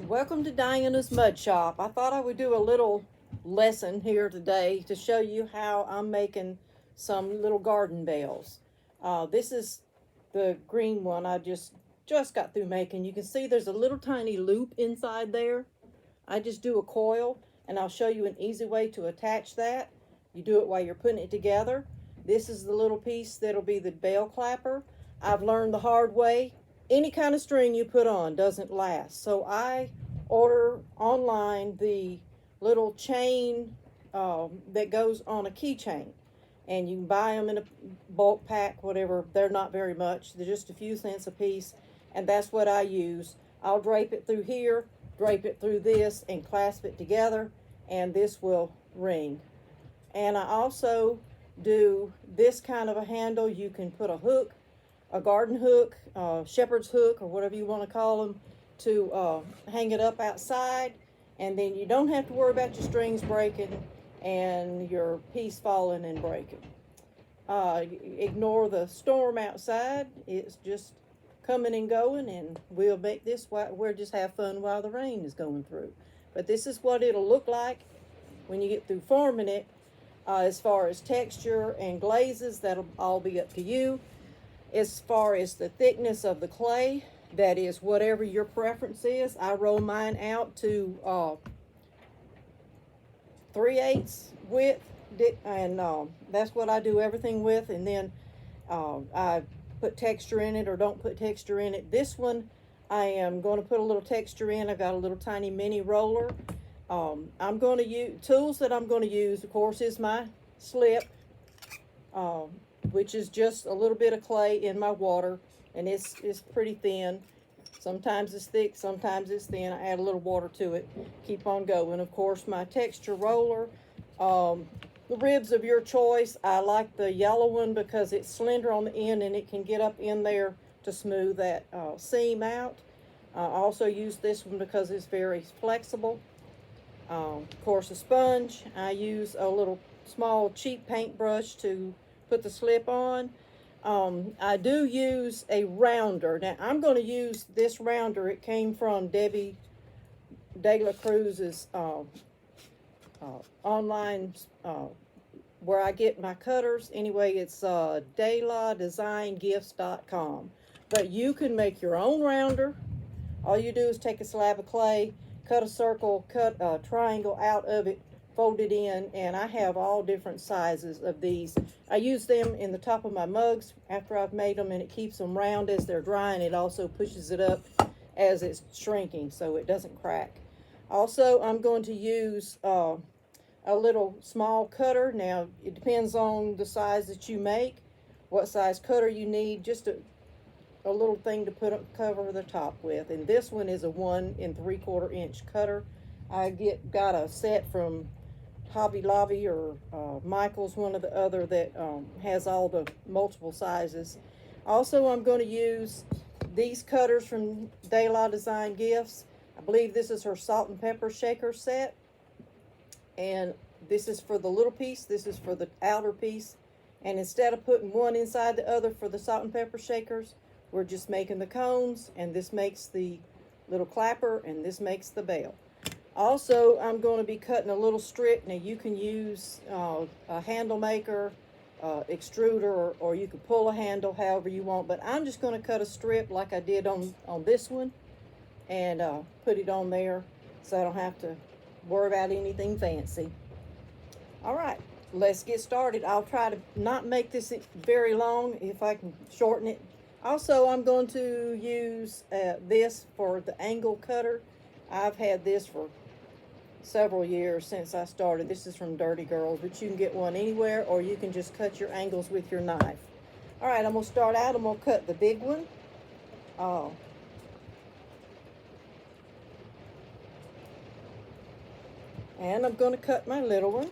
Welcome to Diana's Mud Shop. I thought I would do a little lesson here today to show you how I'm making some little garden bells. This is the green one I just got through making. You can see there's a little tiny loop inside there. I just do a coil, and I'll show you an easy way to attach that. You do it while you're putting it together. This is the little piece that'll be the bell clapper. I've learned the hard way. Any kind of string you put on doesn't last. So I order online the little chain that goes on a keychain. And you can buy them in a bulk pack, whatever. They're not very much. They're just a few cents a piece. And that's what I use. I'll drape it through here, drape it through this, and clasp it together. And this will ring. And I also do this kind of a handle. You can put a hook, a garden hook, shepherd's hook, or whatever you want to call them, to hang it up outside, and then you don't have to worry about your strings breaking and your piece falling and breaking. Ignore the storm outside. It's just coming and going, and we'll make this, we'll just have fun while the rain is going through. But this is what it'll look like when you get through forming it. As far as texture and glazes, that'll all be up to you. As far as the thickness of the clay, that is whatever your preference is. I roll mine out to 3/8 width, and that's what I do everything with. And then I put texture in it or don't put texture in it. This one, I am going to put a little texture in. I got a little tiny mini roller. I'm going to use tools that I'm going to use, of course, is my slip. Which is just a little bit of clay in my water, and it's pretty thin. Sometimes it's thick, sometimes it's thin. I add a little water to it, keep on going. Of course, my texture roller, the ribs of your choice. I like the yellow one because it's slender on the end and it can get up in there to smooth that seam out. I also use this one because it's very flexible. Of course, a sponge. I use a little small cheap paintbrush to put the slip on. I do use a rounder. Now, I'm going to use this rounder. It came from Debbie De La Cruz's online, where I get my cutters. Anyway, it's DelaDesignGifts.com. But you can make your own rounder. All you do is take a slab of clay, cut a circle, cut a triangle out of it, fold it in, and I have all different sizes of these. I use them in the top of my mugs after I've made them, and it keeps them round as they're drying. It also pushes it up as it's shrinking so it doesn't crack. Also, I'm going to use a little small cutter. Now, it depends on the size that you make, what size cutter you need, just a little thing to cover the top with. And this one is a 1 3/4 inch cutter. I got a set from Hobby Lobby or Michael's, one or the other, that has all the multiple sizes. Also, I'm going to use these cutters from De La Design Gifts. I believe this is her salt and pepper shaker set. And this is for the little piece. This is for the outer piece. And instead of putting one inside the other for the salt and pepper shakers, we're just making the cones. And this makes the little clapper, and this makes the bell. Also, I'm going to be cutting a little strip. Now, you can use a handle maker, extruder, or you can pull a handle however you want. But I'm just going to cut a strip like I did on this one and put it on there so I don't have to worry about anything fancy. All right, let's get started. I'll try to not make this very long if I can shorten it. Also, I'm going to use this for the angle cutter. I've had this for several years since I started. This is from Dirty Girls, but you can get one anywhere, or you can just cut your angles with your knife. All right, I'm going to start out. I'm going to cut the big one. And I'm going to cut my little one.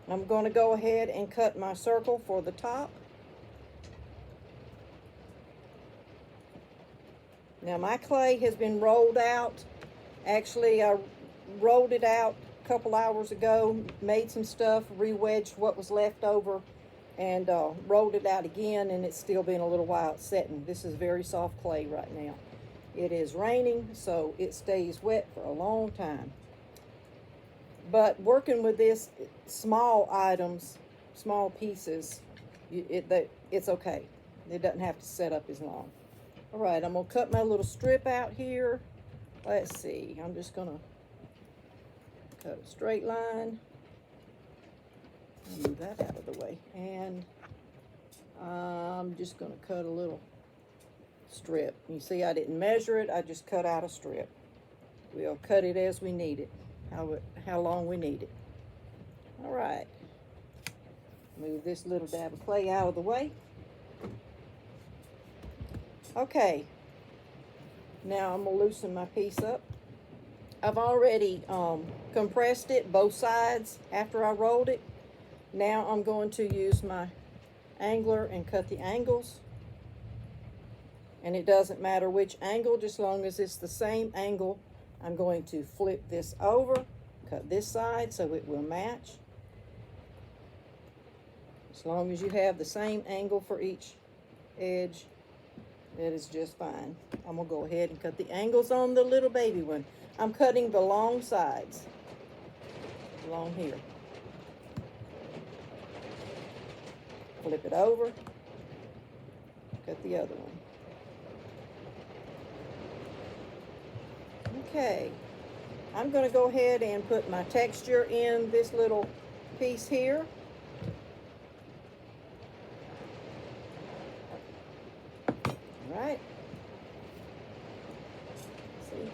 I'm going to go ahead and cut my circle for the top. Now, my clay has been rolled out. Actually, I rolled it out a couple hours ago, made some stuff, re-wedged what was left over, and rolled it out again, and it's still been a little while setting. This is very soft clay right now. It is raining, so it stays wet for a long time. But working with this small items, small pieces, it's okay. It doesn't have to set up as long. All right, I'm gonna cut my little strip out here. Let's see, I'm just gonna cut a straight line. Move that out of the way. And I'm just gonna cut a little strip. You see, I didn't measure it, I just cut out a strip. We'll cut it as we need it, how long we need it. All right, move this little dab of clay out of the way. Okay, now I'm gonna loosen my piece up. I've already compressed it both sides after I rolled it. Now I'm going to use my angler and cut the angles. And it doesn't matter which angle, just as long as it's the same angle. I'm going to flip this over, cut this side so it will match. As long as you have the same angle for each edge, that is just fine. I'm gonna go ahead and cut the angles on the little baby one. I'm cutting the long sides, along here. Flip it over, cut the other one. Okay, I'm going to go ahead and put my texture in this little piece here. All right. See?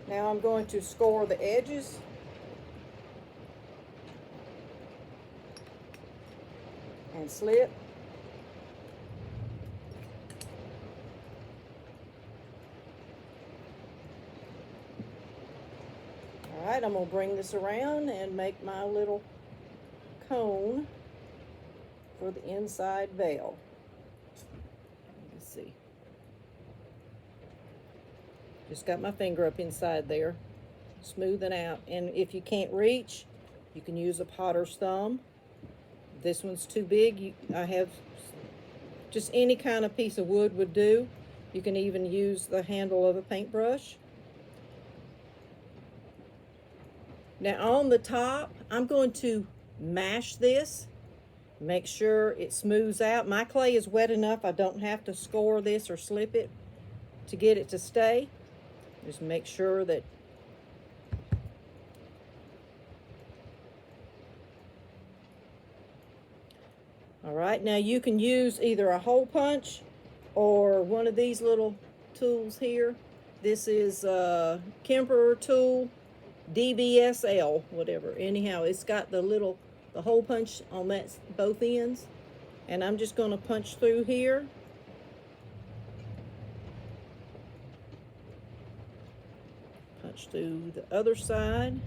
Now I'm going to score the edges. And slip. All right, I'm gonna bring this around and make my little cone for the inside veil. Let's see. Just got my finger up inside there, smoothing out. And if you can't reach, you can use a potter's thumb. This one's too big. I have just any kind of piece of wood would do. You can even use the handle of a paintbrush. Now on the top, I'm going to mash this, make sure it smooths out. My clay is wet enough, I don't have to score this or slip it to get it to stay. Just make sure that all right, now you can use either a hole punch or one of these little tools here. This is a Kemper tool, DBSL, whatever. Anyhow, it's got the hole punch on both ends. And I'm just gonna punch through here. Punch through the other side.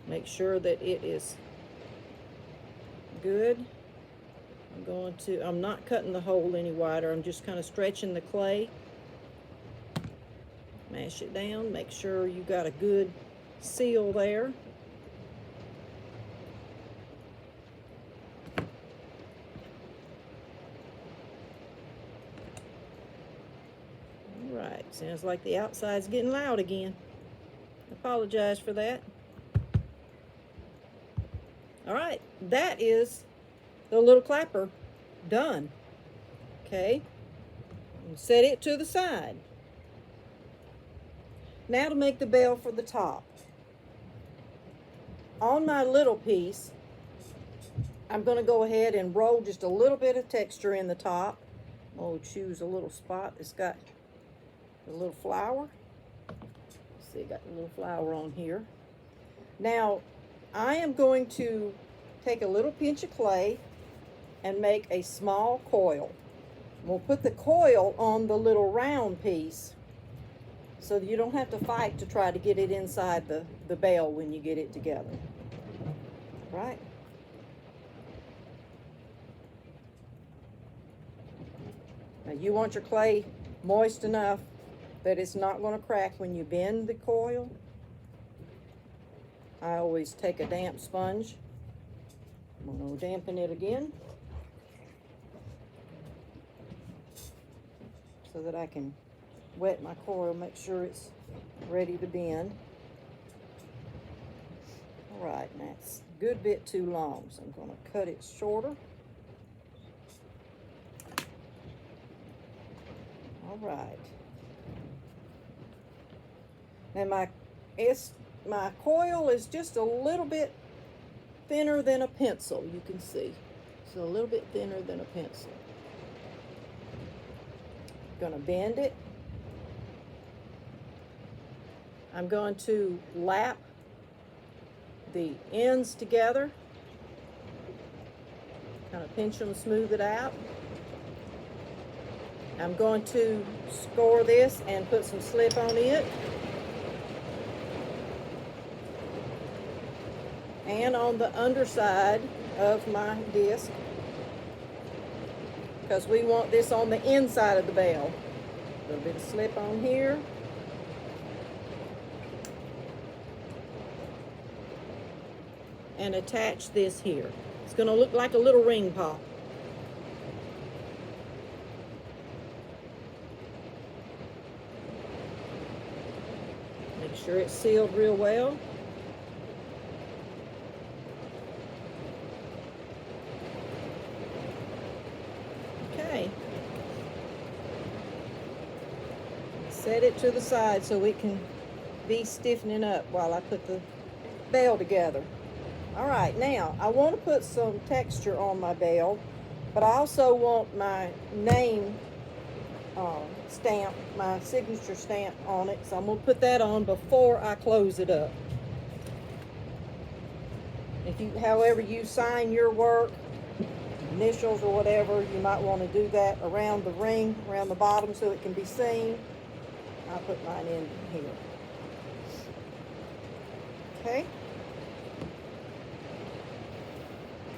Make sure that it is good. I'm not cutting the hole any wider. I'm just kind of stretching the clay. Mash it down. Make sure you got a good seal there. All right. Sounds like the outside's getting loud again. Apologize for that. All right, that is the little clapper done. Okay, set it to the side. Now to make the bell for the top. On my little piece, I'm going to go ahead and roll just a little bit of texture in the top. I'll choose a little spot that's got a little flower. See, got a little flower on here. Now, I am going to take a little pinch of clay and make a small coil. We'll put the coil on the little round piece so that you don't have to fight to try to get it inside the bell when you get it together. Right? Now you want your clay moist enough that it's not going to crack when you bend the coil. I always take a damp sponge. I'm going to dampen it again so that I can wet my coil, make sure it's ready to bend. All right, that's a good bit too long, so I'm going to cut it shorter. All right. Now my coil is just a little bit thinner than a pencil, you can see. So a little bit thinner than a pencil. Going to bend it. I'm going to lap the ends together. Kind of pinch them, smooth it out. I'm going to score this and put some slip on it. And on the underside of my disc, because we want this on the inside of the bell. A little bit of slip on here. And attach this here. It's going to look like a little ring pop. Make sure it's sealed real well. Okay. Set it to the side so it can be stiffening up while I put the bell together. All right, now I want to put some texture on my bell, but I also want my name stamp, my signature stamp on it, so I'm going to put that on before I close it up. However you sign your work, initials or whatever, you might want to do that around the ring, around the bottom so it can be seen. I'll put mine in here. Okay.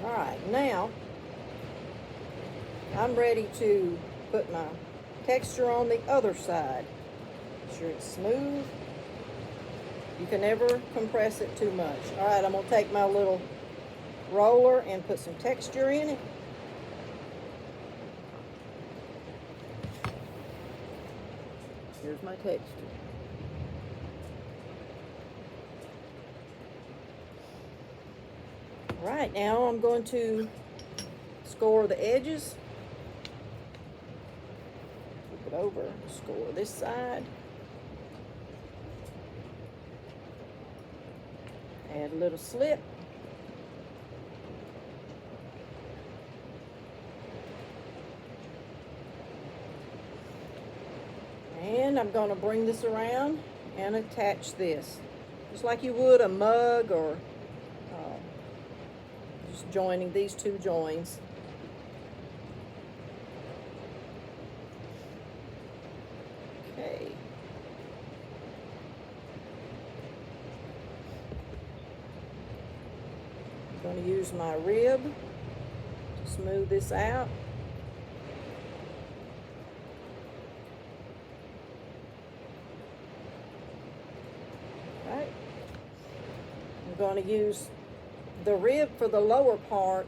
All right, now I'm ready to put my texture on the other side. Make sure it's smooth. You can never compress it too much. All right, I'm going to take my little roller and put some texture in it. Here's my texture. All right, now I'm going to score the edges. Flip it over, score this side. Add a little slip. And I'm going to bring this around and attach this, just like you would a mug, or just joining these two joins. Okay. I'm going to use my rib to smooth this out. Right. I'm going to use the rib for the lower part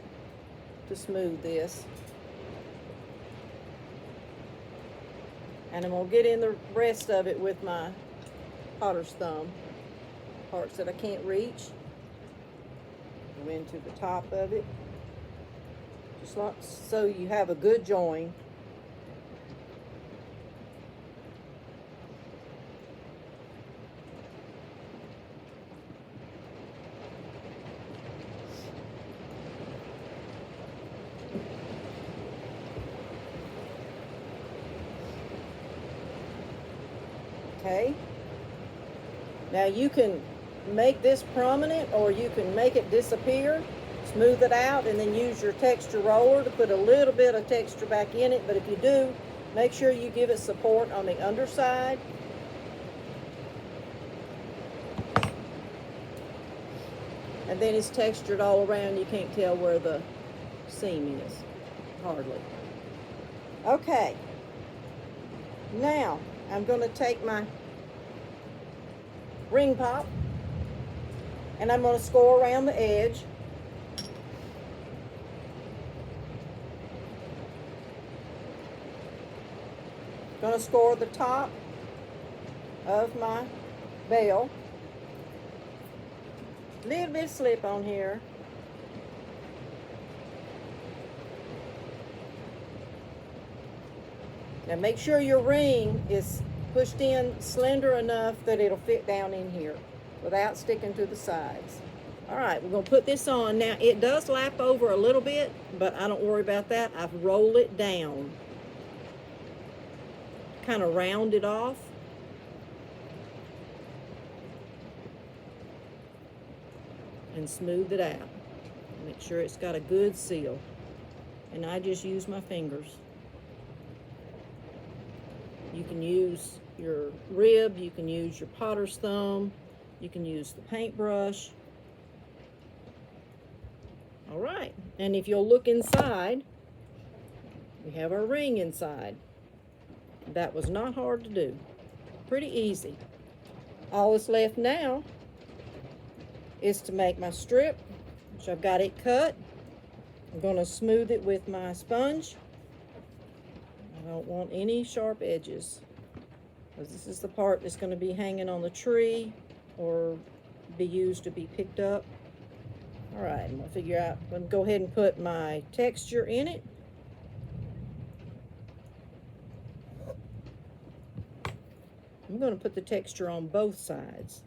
to smooth this. And I'm going to get in the rest of it with my potter's thumb. Parts that I can't reach. Go into the top of it. Just like so you have a good join. Okay. Now you can make this prominent, or you can make it disappear, smooth it out, and then use your texture roller to put a little bit of texture back in it. But if you do, make sure you give it support on the underside. And then it's textured all around. You can't tell where the seam is, hardly. Okay. Now, I'm going to take my ring pop And I'm going to score around the edge. Going to score the top of my bell. A little bit of slip on here. Now make sure your ring is pushed in slender enough that it'll fit down in here without sticking to the sides. All right, we're going to put this on. Now it does lap over a little bit, but I don't worry about that. I've rolled it down. Kind of round it off. And smooth it out. Make sure it's got a good seal. And I just use my fingers. You can use your rib, you can use your potter's thumb, you can use the paintbrush. All right, and if you'll look inside, we have our ring inside. That was not hard to do. Pretty easy. All that's left now is to make my strip, which I've got it cut. I'm going to smooth it with my sponge. I don't want any sharp edges, because this is the part that's going to be hanging on the tree or be used to be picked up. All right, I'm going to figure out, I'm going to go ahead and put my texture in it. I'm going to put the texture on both sides.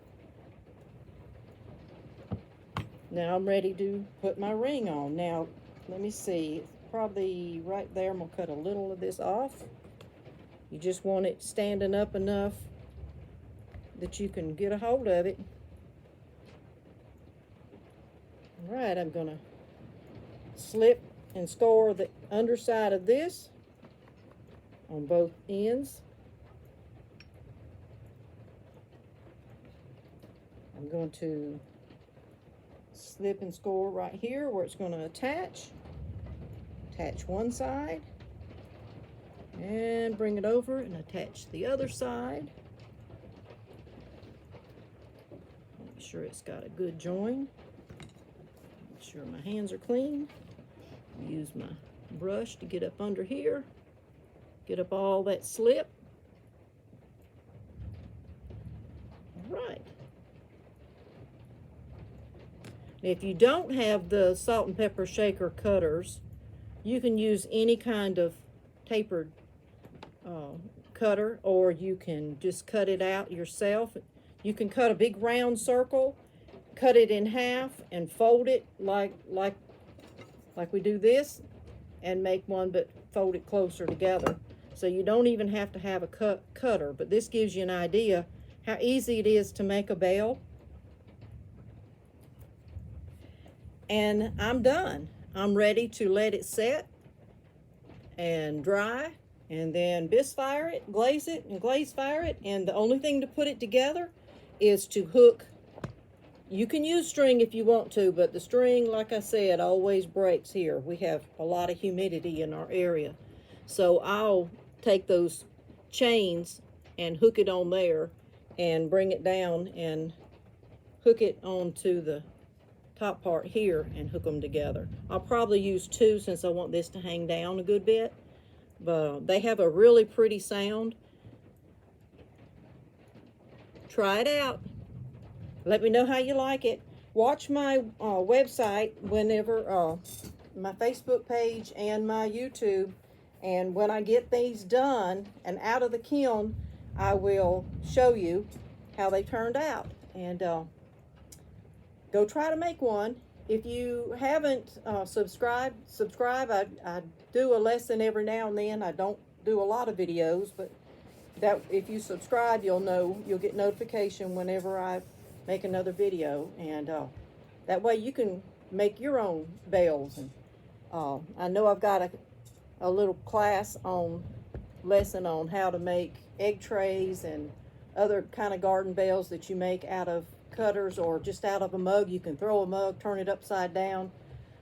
Now I'm ready to put my ring on. Now, let me see. Probably right there, I'm going to cut a little of this off. You just want it standing up enough that you can get a hold of it. All right, I'm going to slip and score the underside of this on both ends. I'm going to slip and score right here where it's going to attach. Attach one side and bring it over and attach the other side. Make sure it's got a good join. Make sure my hands are clean. Use my brush to get up under here. Get up all that slip. All right. If you don't have the salt and pepper shaker cutters, you can use any kind of tapered cutter, or you can just cut it out yourself. You can cut a big round circle, cut it in half, and fold it like we do this, and make one, but fold it closer together. So you don't even have to have a cutter, but this gives you an idea how easy it is to make a bell. And I'm done. I'm ready to let it set and dry, and then bisque fire it, glaze it, and glaze fire it. And the only thing to put it together is to hook. You can use string if you want to, but the string, like I said, always breaks here. We have a lot of humidity in our area. So I'll take those chains and hook it on there and bring it down and hook it onto the top part here and hook them together. I'll probably use two since I want this to hang down a good bit, but they have a really pretty sound. Try it out. Let me know how you like it. Watch my website whenever, my Facebook page and my YouTube, and when I get these done and out of the kiln, I will show you how they turned out. And go try to make one. If you haven't subscribe. I do a lesson every now and then. I don't do a lot of videos, but that if you subscribe, you'll know, you'll get notification whenever I make another video, and that way you can make your own bells. And I know I've got a little class lesson on how to make egg trays and other kind of garden bells that you make out of cutters or just out of a mug. You can throw a mug, turn it upside down.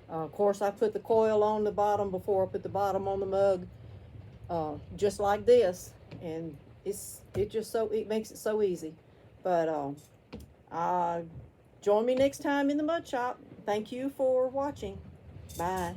Of course, I put the coil on the bottom before I put the bottom on the mug, just like this, and it makes it so easy. But I Join me next time in the mud shop. Thank you for watching. Bye.